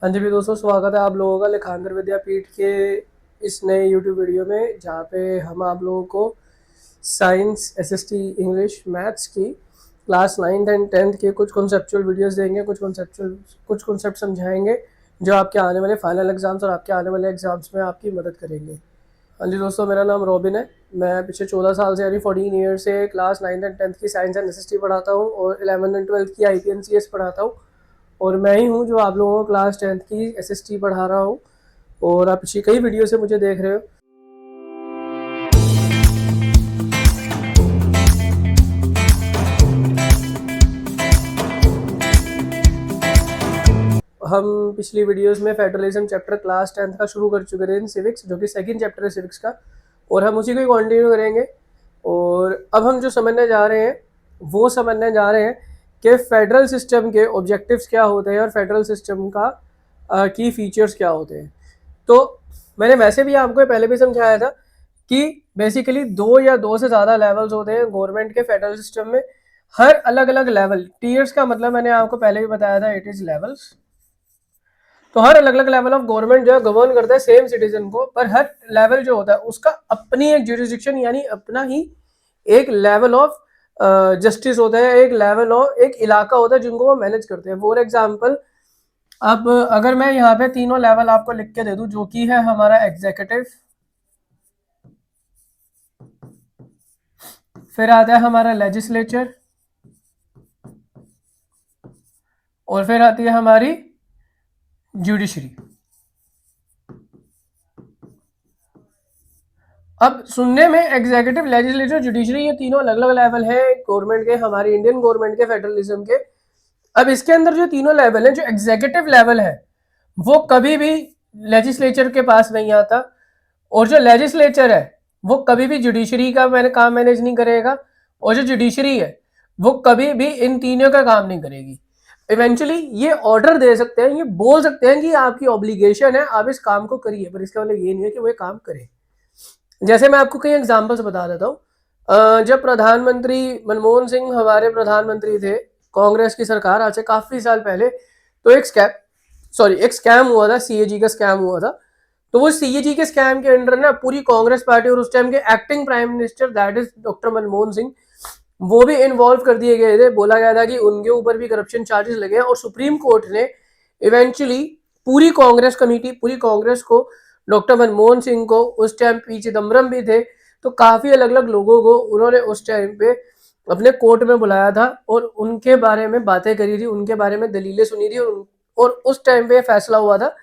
हाँ जी भी दोस्तों, स्वागत है आप लोगों का लेखांकर विद्यापीठ के इस नए यूट्यूब वीडियो में, जहाँ पे हम आप लोगों को साइंस, एसएसटी, इंग्लिश, मैथ्स की क्लास 9th एंड 10th के कुछ कॉन्सेप्चुअल वीडियोस देंगे, कुछ कॉन्सेप्ट समझाएंगे जो आपके आने वाले फाइनल एग्जाम्स और आपके आने वाले एग्जाम्स में आपकी मदद करेंगे। हाँ जी दोस्तों, मेरा नाम रॉबिन है। मैं पिछले 14 साल से यानी 14 ईयर से क्लास 9th एंड 10th की साइंस एंड एसएसटी पढ़ाता हूँ और 11th एंड 12th की आईपीएनसीएस पढ़ाता हूँ। और मैं ही हूँ जो आप लोगों को क्लास 10th की एसएसटी पढ़ा रहा हूँ और आप पिछली कई वीडियो से मुझे देख रहे हो। हम पिछली वीडियोस में फेडरलिज्म चैप्टर क्लास 10th का शुरू कर चुके थे इन सिविक्स, जो कि सेकंड चैप्टर है सिविक्स का, और हम उसी को ही कंटिन्यू करेंगे। और अब हम जो समझने जा रहे हैं वो समझने जा रहे हैं कि फेडरल सिस्टम के ऑब्जेक्टिव्स क्या होते हैं और फेडरल सिस्टम का की फीचर्स क्या होते हैं। तो मैंने वैसे भी आपको पहले भी समझाया था कि बेसिकली दो या दो से ज़्यादा लेवल्स होते हैं गवर्नमेंट के फेडरल सिस्टम में। हर अलग अलग लेवल, टीयर्स का मतलब मैंने आपको पहले भी बताया था, इट इज़ लेवल्स। तो हर अलग अलग लेवल ऑफ गवर्नमेंट जो है गवर्न करता है सेम सिटीजन को, पर हर लेवल जो होता है उसका अपनी एक जुरिस्डिक्शन यानी अपना ही एक लेवल ऑफ जस्टिस होता है, एक लेवल ऑफ एक इलाका होता है जिनको वो मैनेज करते हैं। फॉर एग्जाम्पल, अब अगर मैं यहाँ पे तीनों लेवल आपको लिख के दे दूं, जो कि है हमारा एग्जीक्यूटिव, फिर आता है हमारा लेजिस्लेचर, और फिर आती है हमारी जुडिशरी। अब सुनने में एग्जीक्यूटिव, लेजिस्लेचर, जुडिशरी ये तीनों अलग अलग लेवल है गवर्नमेंट के, हमारी इंडियन गवर्नमेंट के फेडरलिज्म के। अब इसके अंदर जो तीनों लेवल है, जो एग्जीक्यूटिव लेवल है वो कभी भी लेजिस्लेचर के पास नहीं आता, और जो लेजिस्लेचर है वो कभी भी जुडिशरी का काम मैनेज नहीं करेगा, और जो जुडिशरी है वो कभी भी इन तीनों का काम नहीं करेगी। इवेंचुअली ये ऑर्डर दे सकते हैं, ये बोल सकते हैं कि आपकी ऑब्लिगेशन है, आप इस काम को करिए, पर इसका मतलब ये नहीं है कि वो काम करे। जैसे मैं आपको कई एग्जांपल्स बता देता हूँ। जब प्रधानमंत्री मनमोहन सिंह हमारे प्रधानमंत्री थे, कांग्रेस की सरकार, आज से काफी साल पहले, तो एक स्कैम हुआ था, सीएजी का स्कैम हुआ था। तो वो सीएजी के स्कैम के अंडर ना पूरी कांग्रेस पार्टी और उस टाइम के acting prime minister that is doctor Manmohan Singh, वो भी इन्वॉल्व कर दिए गए थे। बोला गया था कि उनके ऊपर भी करप्शन चार्जेस लगे, और सुप्रीम कोर्ट ने इवेंचुअली पूरी कांग्रेस कमेटी, पूरी कांग्रेस को, डॉक्टर मनमोहन सिंह को, उस टाइम पी चिदम्बरम भी थे, तो काफी अलग अलग लोगों को उन्होंने उस टाइम पे अपने कोर्ट में बुलाया था और उनके बारे में बातें करी थी, उनके बारे में दलीलें सुनी थी, और उस टाइम पे फैसला हुआ था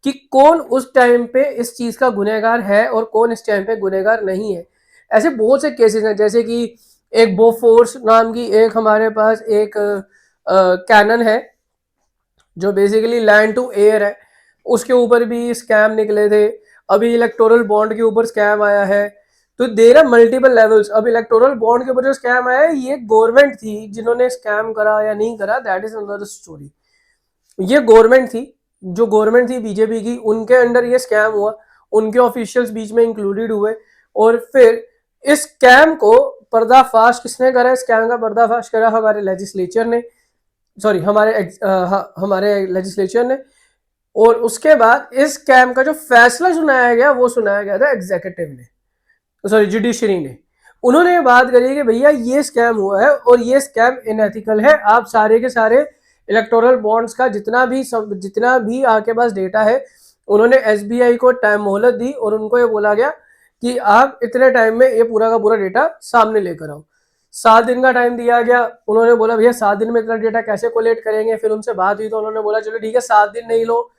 कि कौन उस टाइम पे इस चीज का गुनहगार है और कौन इस टाइम पे गुनहगार नहीं है। ऐसे बहुत से केसेस हैं, जैसे कि एक बोफोर्स नाम की एक हमारे पास एक कैनन है जो बेसिकली लैंड टू एयर है, उसके ऊपर भी स्कैम निकले थे। अभी इलेक्टोरल बॉन्ड के ऊपर स्कैम आया है। तो देर आर मल्टीपल लेवल्स। अब इलेक्टोरल बॉन्ड के ऊपर जो स्कैम आया है, ये गवर्नमेंट थी जिन्होंने स्कैम करा या नहीं करा, दैट इज अनदर स्टोरी। ये गवर्नमेंट थी, जो गवर्नमेंट थी बीजेपी की, उनके अंडर ये स्कैम हुआ, उनके ऑफिशियल्स बीच में इंक्लूडेड हुए, और फिर इस स्कैम को पर्दाफाश किसने करा? स्कैम का पर्दाफाश करा हमारे लेजिस्लेचर ने, सॉरी हमारे लेजिस्लेचर ने। और उसके बाद इस स्कैम का जो फैसला सुनाया गया वो सुनाया गया था एग्जीक्यूटिव ने, सॉरी जुडिशरी ने। उन्होंने ये बात करी कि भैया ये स्कैम हुआ है और ये स्कैम इनएथिकल है, आप सारे के सारे इलेक्टोरल बॉन्ड्स का जितना भी आपके पास डेटा है, उन्होंने एसबीआई को टाइम मोहलत दी और उनको ये बोला गया कि आप इतने टाइम में ये पूरा का पूरा डेटा सामने लेकर आओ। 7 दिन का टाइम दिया गया। उन्होंने बोला भैया 7 दिन में इतना डेटा कैसे कोलेक्ट करेंगे? फिर उनसे बात हुई तो उन्होंने बोला चलो ठीक है, 7 दिन नहीं लो,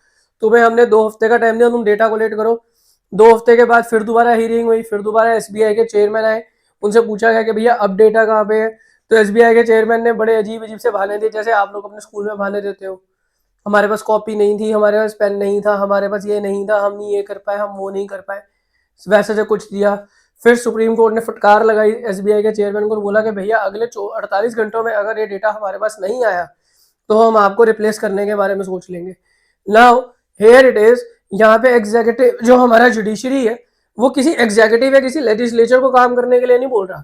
तुम्हें हमने 2 हफ्ते का टाइम दिया, तुम डेटा कोलेक्ट करो। 2 हफ्ते के बाद फिर दोबारा हियरिंग हुई, फिर दोबारा एसबीआई के चेयरमैन आए, उनसे पूछा गया कि भैया अब डेटा कहाँ पे है? तो एसबीआई के चेयरमैन ने बड़े अजीब अजीब से बहाने दिए, जैसे आप लोग अपने स्कूल में बहाने देते हो, हमारे पास कॉपी नहीं थी, हमारे पास पेन नहीं था, हमारे पास ये नहीं था, हम नहीं ये कर पाए, हम वो नहीं कर पाए, वैसे से कुछ दिया। फिर सुप्रीम कोर्ट ने फटकार लगाई एसबीआई के चेयरमैन को और बोला कि भैया अगले 48 घंटों में अगर ये डेटा हमारे पास नहीं आया तो हम आपको रिप्लेस करने के बारे में सोच लेंगे। नाउ हेयर इट इज, यहाँ पे एग्जीक्यूटिव जो हमारा जुडिशरी है, वो किसी एग्जीक्यूटिव या किसी लेजिस्लेचर को काम करने के लिए नहीं बोल रहा,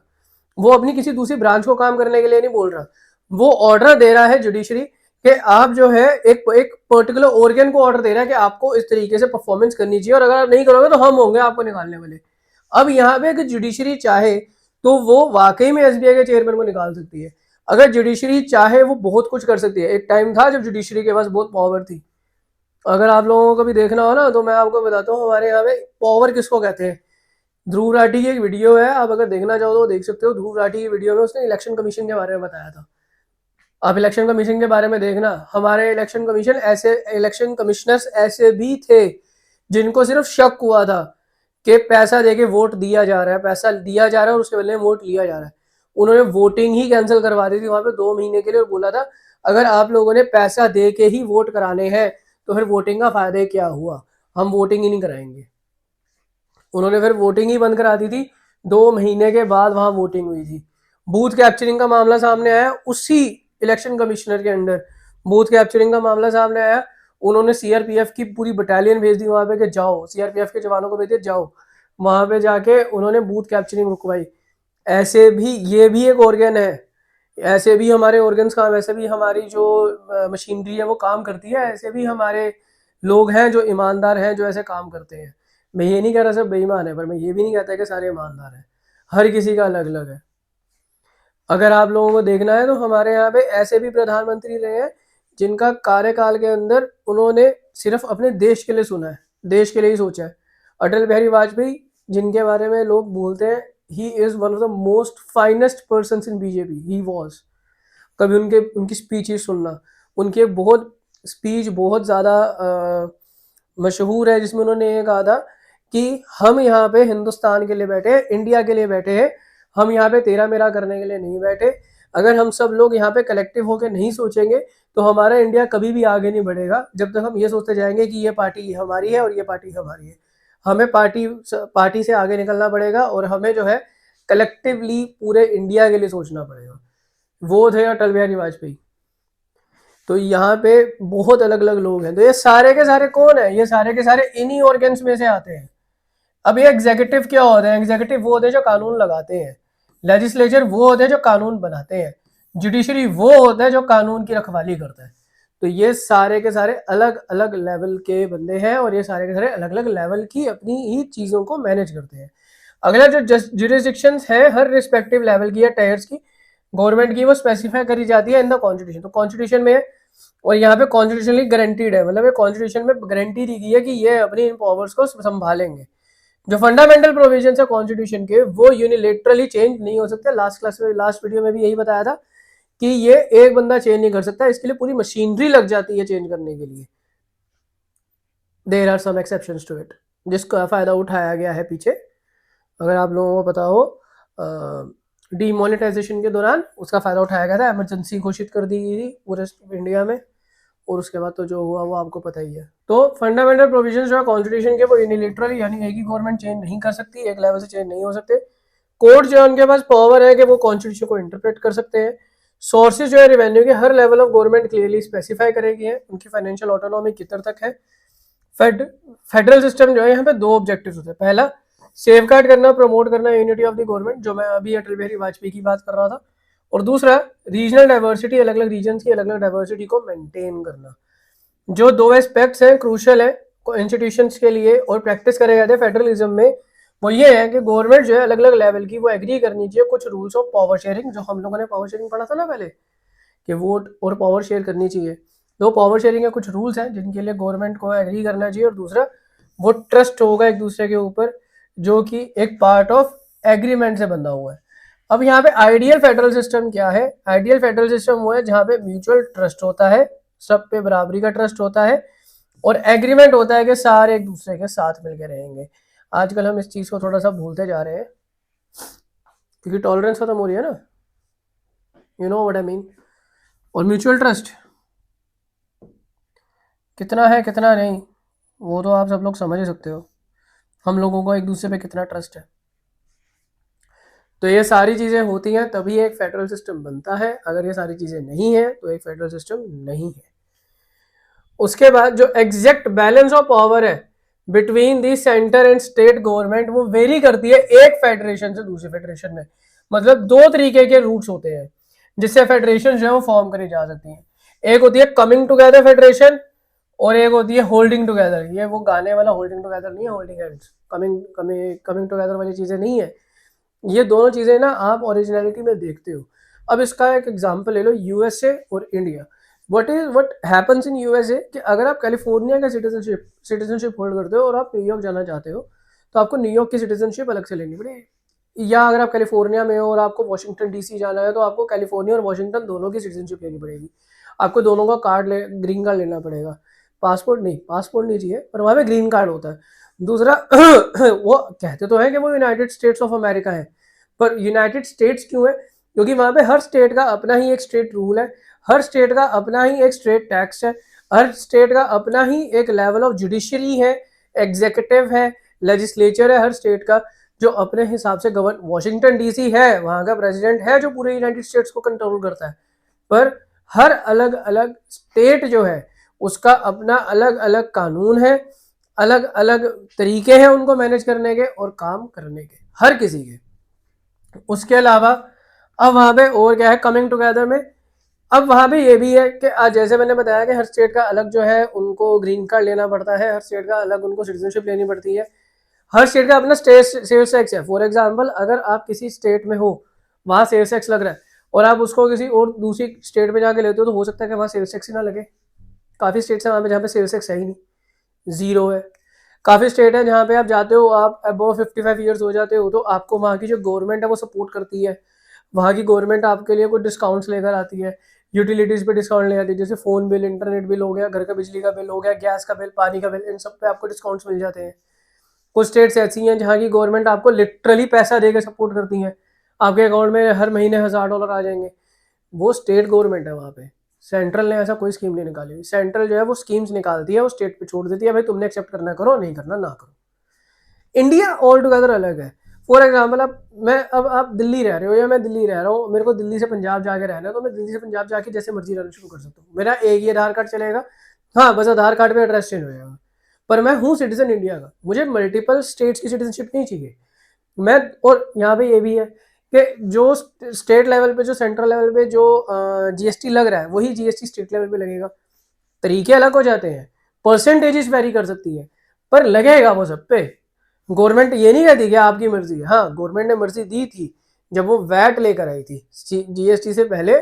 वो अपनी किसी दूसरी ब्रांच को काम करने के लिए नहीं बोल रहा, वो ऑर्डर दे रहा है जुडिशरी कि आप जो है एक पर्टिकुलर ऑर्गन को ऑर्डर दे रहा है कि आपको इस तरीके से परफॉर्मेंस करनी चाहिए और अगर आप नहीं करोगे तो हम होंगे आपको निकालने वाले। अब यहाँ पे अगर जुडिशरी चाहे तो वो वाकई में एसबीआई के चेयरमैन को निकाल सकती है। अगर जुडिशरी चाहे वो बहुत कुछ कर सकती है। एक टाइम था जब जुडिशरी के पास बहुत पावर थी। अगर आप लोगों को भी देखना हो ना तो मैं आपको बताता हूँ हमारे यहाँ पे पावर किसको कहते हैं। ध्रुव राठी की एक वीडियो है, आप अगर देखना चाहो तो देख सकते हो। ध्रुव राठी की वीडियो में उसने इलेक्शन कमीशन के बारे में बताया था। आप इलेक्शन कमीशन के बारे में देखना, हमारे इलेक्शन कमिश्नर्स ऐसे भी थे जिनको सिर्फ शक हुआ था कि पैसा देके वोट दिया जा रहा है, पैसा दिया जा रहा है और उसके बदले में वोट लिया जा रहा है। उन्होंने वोटिंग ही कैंसिल करवा दी थी वहां पे 2 महीने के लिए और बोला था अगर आप लोगों ने पैसा दे के ही वोट कराने हैं तो फिर वोटिंग का फायदा क्या हुआ, हम वोटिंग ही नहीं कराएंगे। उन्होंने फिर वोटिंग ही बंद करा दी थी। 2 महीने के बाद वहां वोटिंग हुई थी। बूथ कैप्चरिंग का मामला सामने आया, उसी इलेक्शन कमिश्नर के अंडर बूथ कैप्चरिंग का मामला सामने आया। उन्होंने सीआरपीएफ की पूरी बटालियन भेज दी वहां पे कि जाओ, सीआरपीएफ के जवानों को भेज दिया जाओ, वहां पे जाके उन्होंने बूथ कैप्चरिंग रुकवाई। ऐसे भी ये भी एक ऑर्गन है, ऐसे भी हमारे ऑर्गन्स काम, ऐसे भी हमारी जो मशीनरी है वो काम करती है, ऐसे भी हमारे लोग हैं जो ईमानदार हैं जो ऐसे काम करते हैं। मैं ये नहीं कह रहा सब बेईमान है, पर मैं ये भी नहीं कहता कि सारे ईमानदार हैं। हर किसी का अलग अलग है। अगर आप लोगों को देखना है तो हमारे यहाँ पे ऐसे भी प्रधानमंत्री रहे हैं जिनका कार्यकाल के अंदर उन्होंने सिर्फ अपने देश के लिए सुना है, देश के लिए ही सोचा है। अटल बिहारी वाजपेयी, जिनके बारे में लोग बोलते हैं he is one of the most finest person in BJP, he was. कभी उनकी स्पीच सुनना, उनकी एक बहुत स्पीच बहुत ज़्यादा मशहूर है जिसमें उन्होंने ये कहा था कि हम यहाँ पे हिंदुस्तान के लिए बैठे हैं, इंडिया के लिए बैठे हैं, हम यहाँ पे तेरा मेरा करने के लिए नहीं बैठे। अगर हम सब लोग यहाँ पे कलेक्टिव होकर नहीं सोचेंगे तो हमारा इंडिया कभी भी आगे नहीं बढ़ेगा जब तक हम ये सोचते जाएंगे कि ये पार्टी हमारी है और ये पार्टी हमारी है। हमें पार्टी से आगे निकलना पड़ेगा और हमें जो है कलेक्टिवली पूरे इंडिया के लिए सोचना पड़ेगा। वो थे अटल बिहारी वाजपेयी। तो यहाँ पे बहुत अलग अलग लोग हैं। तो ये सारे के सारे कौन है, ये सारे के सारे इन्हीं ऑर्गन्स में से आते हैं। अब ये एग्जीक्यूटिव क्या होते हैं? एग्जीक्यूटिव वो होते हैं जो कानून लगाते हैं, लेजिस्लेचर वो होते हैं जो कानून बनाते हैं, जुडिशरी वो होता है जो कानून की रखवाली करता है। तो ये सारे के सारे अलग अलग लेवल के बंदे हैं और ये सारे के सारे अलग अलग लेवल की अपनी ही चीज़ों को मैनेज करते हैं। अगला जो जुरिस्डिक्शंस है हर रिस्पेक्टिव लेवल की या टायर्स की गवर्नमेंट की, वो स्पेसिफाई करी जाती है इन द कॉन्स्टिट्यूशन। तो कॉन्स्टिट्यूशन में और यहाँ पे कॉन्स्टिट्यूशनली गारंटीड है, मतलब ये कॉन्स्टिट्यूशन में गारंटी दी गई है कि ये अपनी इन पावर्स को संभालेंगे। जो फंडामेंटल प्रोविजन है कॉन्स्टिट्यूशन के वो यूनिलेटरली चेंज नहीं हो सकते। लास्ट वीडियो में भी यही बताया था कि ये एक बंदा चेंज नहीं कर सकता, इसके लिए पूरी मशीनरी लग जाती है चेंज करने के लिए। There are some exceptions to it जिसका फायदा उठाया गया है पीछे। अगर आप लोगों को पता हो डीमोनेटाइजेशन के दौरान उसका फायदा उठाया गया था, इमरजेंसी घोषित कर दी गई थी पूरे इंडिया में और उसके बाद तो जो हुआ वो आपको पता ही है। तो फंडामेंटल प्रोविजंस जो है कॉन्स्टिट्यूशन के वो यूनिलेटरली यानी एक ही गवर्नमेंट चेंज नहीं कर सकती, एक लेवल से चेंज नहीं हो सकते। कोर्ट जो है उनके पास पावर है कि वो कॉन्स्टिट्यूशन को इंटरप्रेट कर सकते हैं। सोर्सेज जो है रेवेन्यू के हर level of government clearly specify करेगी है, उनकी फाइनेंशियल ऑटोनॉमी किधर तक है। फेडरल सिस्टम जो है यहाँ पे 2 ऑब्जेक्टिव्स होते हैं। पहला सेफगार्ड करना, प्रमोट करना यूनिटी ऑफ द गवर्नमेंट, जो मैं अभी अटल बिहारी वाजपेयी की बात कर रहा था। और दूसरा रीजनल डाइवर्सिटी, अलग अलग रीजन की अलग अलग डाइवर्सिटी को मेंटेन करना। जो 2 एस्पेक्ट्स हैं क्रूशियल है इंस्टीट्यूशंस के लिए और प्रैक्टिस करे गए थे फेडरलिज्म में, वो ये है कि गवर्नमेंट जो है अलग अलग लेवल की वो एग्री करनी चाहिए कुछ रूल्स ऑफ पावर शेयरिंग, जो हम लोगों ने पावर शेयरिंग पढ़ा था ना पहले कि वोट और पावर शेयर करनी चाहिए। दो पावर शेयरिंग के कुछ रूल्स हैं जिनके लिए गवर्नमेंट को एग्री करना चाहिए और दूसरा वो ट्रस्ट होगा एक दूसरे के ऊपर जो कि एक पार्ट ऑफ एग्रीमेंट से बंधा हुआ है। अब यहाँ पे आइडियल फेडरल सिस्टम क्या है? आइडियल फेडरल सिस्टम वो है जहाँ पे म्यूचुअल ट्रस्ट होता है, सब पे बराबरी का ट्रस्ट होता है और एग्रीमेंट होता है कि सारे एक दूसरे के साथ मिलकर रहेंगे। आजकल हम इस चीज को थोड़ा सा भूलते जा रहे हैं क्योंकि टॉलरेंस खत्म हो रही है ना, you know what I mean. और म्यूचुअल ट्रस्ट कितना है कितना नहीं वो तो आप सब लोग समझ ही सकते हो, हम लोगों को एक दूसरे पे कितना ट्रस्ट है। तो ये सारी चीज़ें होती हैं तभी एक फेडरल सिस्टम बनता है, अगर ये सारी चीज़ें नहीं है तो एक फेडरल सिस्टम नहीं है। उसके बाद जो एग्जैक्ट बैलेंस ऑफ पावर है between the centre and state government वो वेरी करती है एक फेडरेशन से दूसरे फेडरेशन में। मतलब 2 तरीके के रूट्स होते हैं जिससे फेडरेशन जो है वो फॉर्म करी जा सकती हैं। एक होती है कमिंग टुगेदर फेडरेशन और एक होती है होल्डिंग टुगेदर। ये वो गाने वाला होल्डिंग टुगेदर नहीं है, holding hands. Coming coming coming together वाली चीजें नहीं है। ये दोनों चीजें ना आप ओरिजिनलिटी में देखते हो। अब इसका एक एग्जांपल ले लो, यूएसए और India. What happens in USA कि अगर आप कैलिफोर्निया का सिटीजनशिप होल्ड करते हो और आप न्यूयॉर्क जाना चाहते हो तो आपको न्यूयॉर्क की सिटीजनशिप अलग से लेनी पड़ेगी। या अगर आप कैलिफोर्निया में हो और आपको वॉशिंगटन डीसी जाना है तो आपको कैलिफोर्निया और वॉशिंगटन दोनों की सिटीजनशिप लेनी पड़ेगी। आपको दोनों का ग्रीन कार्ड लेना पड़ेगा। पासपोर्ट नहीं चाहिए, पर वहाँ पे ग्रीन कार्ड होता है। दूसरा वो कहते तो है कि वो यूनाइटेड स्टेट्स ऑफ अमेरिका है, पर यूनाइटेड स्टेट्स क्यों है? क्योंकि वहाँ पे हर स्टेट का अपना ही एक स्टेट रूल है, हर स्टेट का अपना ही एक स्टेट टैक्स है, हर स्टेट का अपना ही एक लेवल ऑफ जुडिशरी है, एग्जीक्यूटिव है, लेजिस्लेचर है हर स्टेट का जो अपने हिसाब से गवर्न। वॉशिंगटन डीसी है, वहाँ का प्रेसिडेंट है जो पूरे यूनाइटेड स्टेट्स को कंट्रोल करता है, पर हर अलग अलग स्टेट जो है उसका अपना अलग अलग कानून है, अलग अलग तरीके हैं उनको मैनेज करने के और काम करने के, हर किसी के। उसके अलावा अब वहाँ पे और क्या है कमिंग टुगेदर में, अब वहाँ पे ये भी है कि जैसे मैंने बताया कि हर स्टेट का अलग जो है उनको ग्रीन कार्ड लेना पड़ता है, हर स्टेट का अलग उनको सिटीजनशिप लेनी पड़ती है, हर स्टेट का अपना सेल्स टैक्स है। फॉर एग्जाम्पल अगर आप किसी स्टेट में हो, वहाँ सेल्स टैक्स लग रहा है और आप उसको किसी और दूसरी स्टेट में जाके लेते हो तो हो सकता है कि वहाँ सेल्स टैक्स ही ना लगे। काफ़ी स्टेट्स हैं वहाँ पे जहाँ पे सेल्स टैक्स है ही नहीं, जीरो है। काफ़ी स्टेट है जहाँ पे आप जाते हो, आप अबव 55 ईयर्स हो जाते हो तो आपको वहाँ की जो गवर्नमेंट है वो सपोर्ट करती है। वहाँ की गवर्नमेंट आपके लिए कुछ डिस्काउंट्स लेकर आती है, यूटिलिटीज़ पे डिस्काउंट ले आती है, जैसे फ़ोन बिल, इंटरनेट बिल हो गया, घर का बिजली का बिल हो गया, गैस का बिल, पानी का बिल, इन सब पे आपको डिस्काउंट्स मिल जाते हैं। कुछ स्टेट्स ऐसी हैं जहाँ की गवर्नमेंट आपको लिटरली पैसा देकर सपोर्ट करती है, आपके अकाउंट में हर महीने $1000 आ जाएंगे। वो स्टेट गवर्नमेंट है वहाँ पे, सेंट्रल ने ऐसा कोई स्कीम नहीं निकाली। सेंट्रल जो है वो स्कीम्स निकालती है, वो स्टेट पे छोड़ देती है, भाई तुमने एक्सेप्ट करना करो, नहीं करना ना करो। इंडिया ऑल टुगेदर अलग है। फॉर एग्जाम्पल अब आप दिल्ली रह रहे हो या मैं दिल्ली रह रहा हूँ, मेरे को दिल्ली से पंजाब जाके रहना है तो मैं दिल्ली से पंजाब जाके जैसे मर्जी रहना शुरू कर सकता हूँ। मेरा एक ही आधार कार्ड चलेगा, हाँ बस आधार कार्ड पे एड्रेस चेंज हो जाएगा, पर मैं हूँ सिटीजन इंडिया का, मुझे मल्टीपल स्टेट्स की सिटीजनशिप नहीं चाहिए। मैं और यहाँ पे ये भी है कि जो स्टेट लेवल पे, जो सेंट्रल लेवल पे जो जीएसटी लग रहा है वही जीएसटी स्टेट लेवल पे लगेगा। तरीके अलग हो जाते हैं, परसेंटेजेस वेरी कर सकती है, पर लगेगा वो सब पे। गवर्नमेंट ये नहीं कहती कि आपकी मर्जी है, हाँ गवर्नमेंट ने मर्जी दी थी जब वो वैट लेकर आई थी। जीएसटी से पहले,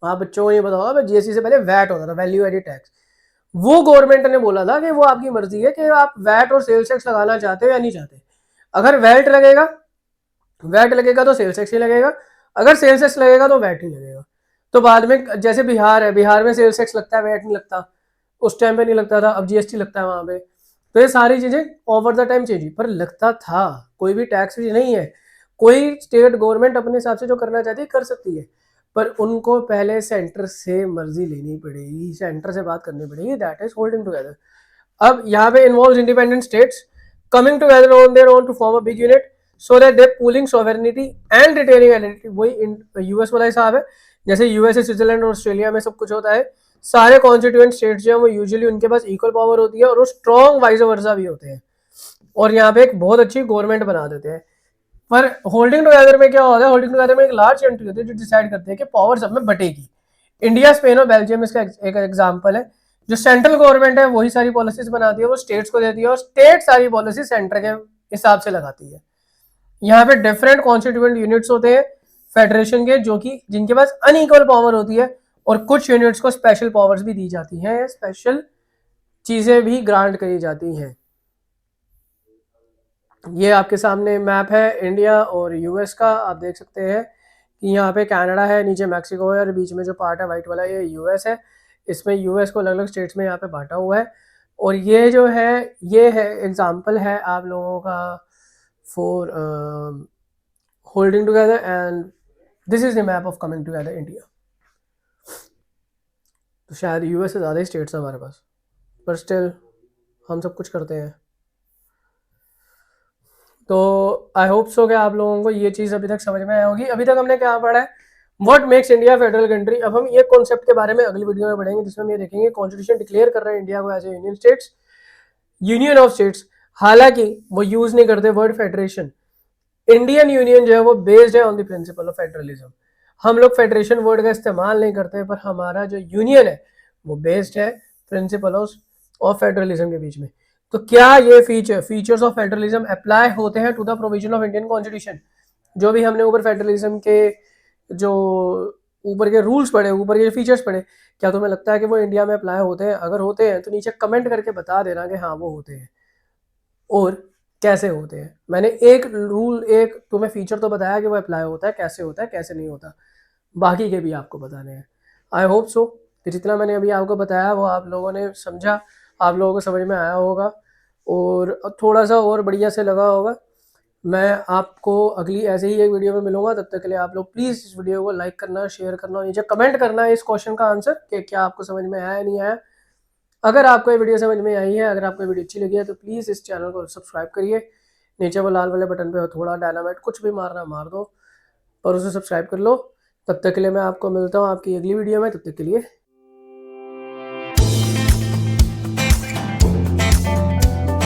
आप बच्चों को ये बताओ, जीएसटी से पहले वैट होता था, वैल्यू एडेड टैक्स। वो गवर्नमेंट ने बोला था कि वो आपकी मर्जी है कि आप वैट और सेल्स टैक्स लगाना चाहते हो या नहीं चाहते। अगर वैट लगेगा तो सेल्स टैक्स ही लगेगा, अगर सेल्स टैक्स लगेगा तो वैट ही लगेगा। तो बाद में जैसे बिहार है, बिहार में सेल्स टैक्स लगता है, वैट नहीं लगता, उस टाइम पे नहीं लगता था, अब जीएसटी लगता है वहां पे। तो ये सारी चीजें ओवर द टाइम चेंज, पर लगता था, कोई भी टैक्स भी नहीं है। कोई स्टेट गवर्नमेंट अपने हिसाब से जो करना चाहती है कर सकती है, पर उनको पहले सेंटर से मर्जी लेनी पड़ेगी, सेंटर से बात करनी पड़ेगी, दैट इज होल्डिंग टुगेदर। अब यहाँ पे involve independent states coming together on their own to form a big unit so that they pooling sovereignty and retaining identity. वही यूएस वाला हिसाब है, जैसे यूएस, स्विट्जरलैंड और ऑस्ट्रेलिया में सब कुछ होता है। सारे कॉन्स्टिट्यूएंट स्टेट्स जो है वो यूजुअली उनके पास इक्वल पावर होती है और वो स्ट्रॉन्ग वाइस वर्सा भी होते हैं और यहाँ पे एक बहुत अच्छी गवर्नमेंट बना देते हैं। पर होल्डिंग टुगेदर में क्या होता है, होल्डिंग टुगेदर में एक लार्ज कंट्री होती है जो डिसाइड करते हैं कि पावर सब में बटेगी। इंडिया, स्पेन और बेल्जियम इसका एक एग्जांपल है। जो सेंट्रल गवर्नमेंट है वही सारी पॉलिसीज बनाती है, वो स्टेट्स को देती है और स्टेट सारी पॉलिसी सेंटर के हिसाब से लगाती है। यहाँ पे डिफरेंट कॉन्स्टिट्यूएंट यूनिट्स होते हैं फेडरेशन के, जो कि जिनके पास अनइक्वल पावर होती है और कुछ यूनिट्स को स्पेशल पावर्स भी दी जाती हैं, स्पेशल चीजें भी ग्रांट करी जाती हैं। ये आपके सामने मैप है इंडिया और यूएस का, आप देख सकते हैं कि यहाँ पे कनाडा है, नीचे मैक्सिको है और बीच में जो पार्ट है वाइट वाला ये यूएस है। इसमें यूएस को अलग अलग स्टेट्स में यहाँ पे बांटा हुआ है और ये जो है ये है एग्जांपल है आप लोगों का for holding together and this is the map of coming together India. तो शायद यूएस से ज़्यादा ही स्टेट्स हैं हमारे पास, पर स्टिल हम सब कुछ करते हैं। तो आई होप सो कि आप लोगों को ये चीज़ अभी तक समझ में आई होगी। अभी तक हमने क्या पढ़ा है, what makes India federal country. अब हम ये कॉन्सेप्ट के बारे में अगली वीडियो में पढ़ेंगे जिसमें हम ये देखेंगे कॉन्स्टिट्यूशन डिक्लेयर कर रहे हैं इंडिया को as a union states, union of states. हालांकि वो यूज नहीं करते वर्ड फेडरेशन। इंडियन यूनियन जो है वो बेस्ड है on the principle of federalism. हम लोग फेडरेशन वर्ड का इस्तेमाल नहीं करते, पर हमारा जो यूनियन है वो बेस्ड है प्रिंसिपल ऑफ फेडरलिज्म के बीच में। तो क्या ये फीचर्स ऑफ फेडरलिज्म अप्लाई होते हैं to the provision of Indian constitution? जो भी हमने ऊपर फेडरलिज्म के जो ऊपर के रूल्स पढ़े, ऊपर के फीचर्स पढ़े, क्या तुम्हें लगता है कि वो इंडिया में अप्लाई होते हैं? अगर होते हैं तो नीचे कमेंट करके बता देना कि हाँ वो होते हैं और कैसे होते हैं। मैंने एक रूल, एक तुम्हें फीचर तो बताया कि वो अप्लाई होता है, कैसे होता है कैसे नहीं होता, बाकी के भी आपको बताने हैं। आई होप सो कि जितना मैंने अभी आपको बताया वो आप लोगों ने समझा, आप लोगों को समझ में आया होगा और थोड़ा सा और बढ़िया से लगा होगा। मैं आपको अगली ऐसे ही एक वीडियो में मिलूंगा, तब तक के लिए आप लोग प्लीज़ इस वीडियो को लाइक करना, शेयर करना और नीचे कमेंट करना इस क्वेश्चन का आंसर कि क्या आपको समझ में आया या नहीं आया। अगर आपको ये वीडियो समझ में आई है, अगर आपको ये वीडियो अच्छी लगी है, तो प्लीज़ इस चैनल को सब्सक्राइब करिए। नीचे वो लाल वाले बटन पे थोड़ा डायनामाइट कुछ भी मारना मार दो और उसे सब्सक्राइब कर लो। तब तक के लिए मैं आपको मिलता हूँ आपकी अगली वीडियो में, तब तक के लिए